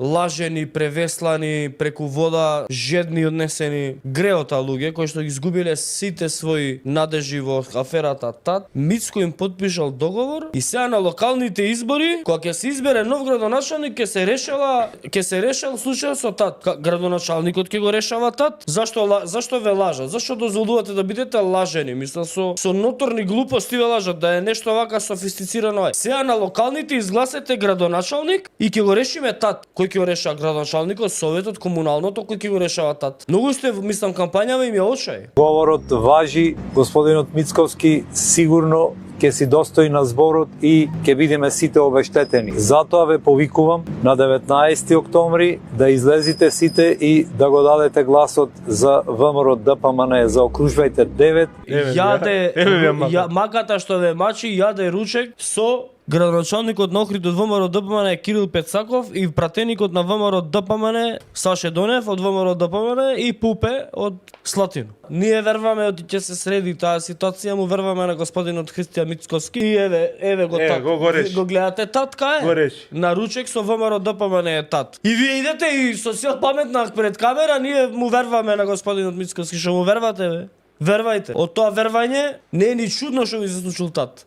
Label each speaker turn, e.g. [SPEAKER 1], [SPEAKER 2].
[SPEAKER 1] лажени, превеслани, преку вода, жедни однесени, греота луѓе кои што ги изгубиле сите своји надежи во аферата ТАТ. Мицко им потпишал договор и сега на локалните избори, кога ќе се избере нов градоначалник, ќе се решал случајот со ТАТ. Градоначалникот ќе го решава ТАТ. Зашто ве лажат? Зашто дозволувате да бидете лажени? Мислам со ноторни глупости ве лажат, да е нешто вака софистицирано. Сега на локалните изгласете градоначалник и ќе го решиме ТАТ. Кој ќе го решава? Градоначалникот, советот, комуналното, кој ќе го решава ТАТ? Многу сте, мислам, кампањава им ја очај.
[SPEAKER 2] Говорот важи, господинот Мицковски сигурно ќе си достои на зборот и ќе бидеме сите обештетени. Затоа ве повикувам на 19 октомври да излезите сите и да го дадете гласот за ВМРО ДПМН. Заокружувајте 9.
[SPEAKER 1] Маката што ве мачи, јаде ручек со градоначалникот на Охрид од ВМРО ДПМН Кирил Пецаков и пратеникот на ВМРО ДПМН Саше Донев од ВМРО ДПМН и Пупе од Слатино. Ние верваме од ќе се среди таа ситуација, му верваме на господинот Христијан Мицковски и еве го гледате ТАТ кај? На ручек со ВМРО ДПМН е ТАТ. И вие идете и со сил паметна пред камера, ние му верваме на господинот Мицковски, што му вервате бе? Вервајте. Од тоа вервање не е ни чудно што ви се случил ТАТ.